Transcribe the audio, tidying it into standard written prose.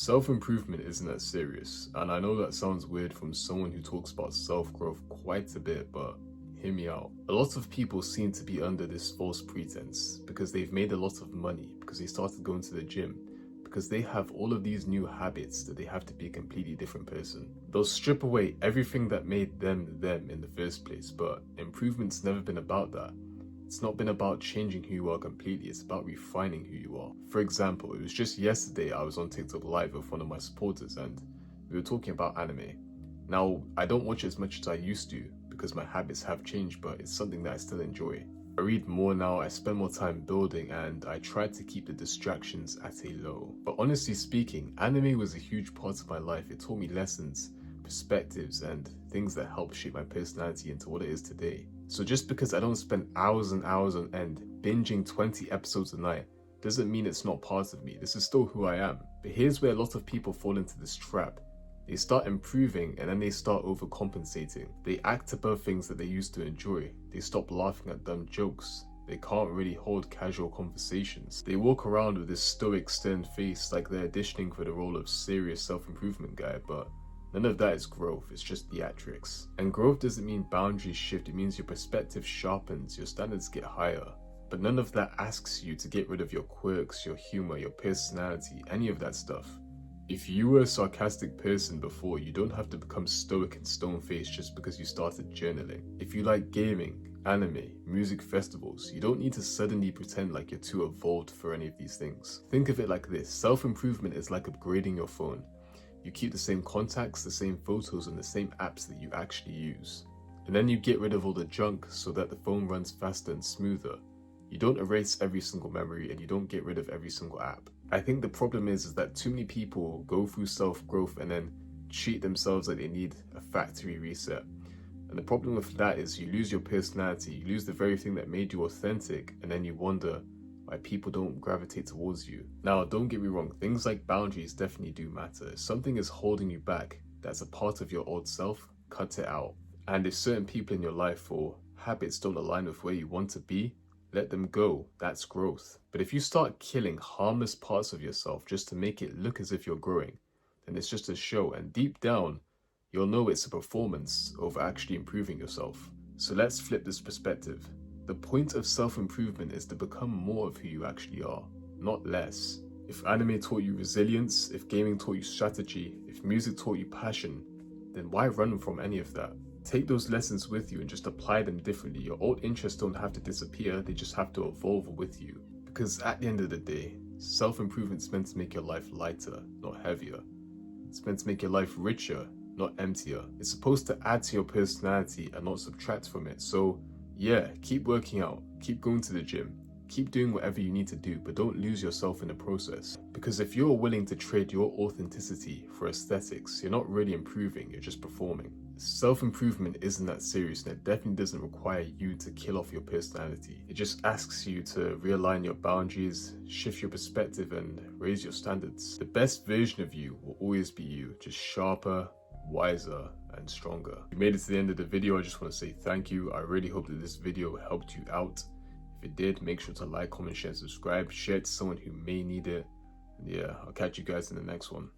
Self-improvement isn't that serious, and I know that sounds weird from someone who talks about self-growth quite a bit, but hear me out. A lot of people seem to be under this false pretense because they've made a lot of money, because they started going to the gym, because they have all of these new habits that they have to be a completely different person. They'll strip away everything that made them them in the first place, but improvement's never been about that. It's not been about changing who you are completely, it's about refining who you are. For example, it was just yesterday I was on TikTok live with one of my supporters and we were talking about anime. Now, I don't watch as much as I used to because my habits have changed, but it's something that I still enjoy. I read more now, I spend more time building, and I try to keep the distractions at a low. But honestly speaking, anime was a huge part of my life. It taught me lessons, perspectives, and things that helped shape my personality into what it is today. So just because I don't spend hours and hours on end binging 20 episodes a night doesn't mean it's not part of me. This is still who I am. But here's where a lot of people fall into this trap. They start improving and then they start overcompensating. They act above things that they used to enjoy. They stop laughing at dumb jokes. They can't really hold casual conversations. They walk around with this stoic, stern face like they're auditioning for the role of serious self-improvement guy, but none of that is growth, it's just theatrics. And growth doesn't mean boundaries shift, it means your perspective sharpens, your standards get higher. But none of that asks you to get rid of your quirks, your humor, your personality, any of that stuff. If you were a sarcastic person before, you don't have to become stoic and stone-faced just because you started journaling. If you like gaming, anime, music festivals, you don't need to suddenly pretend like you're too evolved for any of these things. Think of it like this, self-improvement is like upgrading your phone. You keep the same contacts, the same photos, and the same apps that you actually use. And then you get rid of all the junk so that the phone runs faster and smoother. You don't erase every single memory and you don't get rid of every single app. I think the problem is that too many people go through self-growth and then treat themselves like they need a factory reset. And the problem with that is you lose your personality, you lose the very thing that made you authentic, and then you wonder why people don't gravitate towards you. Now, don't get me wrong, things like boundaries definitely do matter. If something is holding you back, that's a part of your old self, cut it out. And if certain people in your life or habits don't align with where you want to be, let them go, that's growth. But if you start killing harmless parts of yourself just to make it look as if you're growing, then it's just a show, and deep down, you'll know it's a performance over actually improving yourself. So let's flip this perspective. The point of self-improvement is to become more of who you actually are, not less. If anime taught you resilience, if gaming taught you strategy, if music taught you passion, then why run from any of that? Take those lessons with you and just apply them differently. Your old interests don't have to disappear, they just have to evolve with you. Because at the end of the day, self-improvement's meant to make your life lighter, not heavier. It's meant to make your life richer, not emptier. It's supposed to add to your personality and not subtract from it. So yeah, keep working out, keep going to the gym, keep doing whatever you need to do, but don't lose yourself in the process. Because if you're willing to trade your authenticity for aesthetics, you're not really improving, you're just performing. Self-improvement isn't that serious, and it definitely doesn't require you to kill off your personality. It just asks you to realign your boundaries, shift your perspective, and raise your standards. The best version of you will always be you, just sharper, wiser, and stronger. If you made it to the end of the video, I just want to say thank you. I really hope that this video helped you out. If it did, make sure to like, comment, share, and subscribe. Share it to someone who may need it. And yeah, I'll catch you guys in the next one.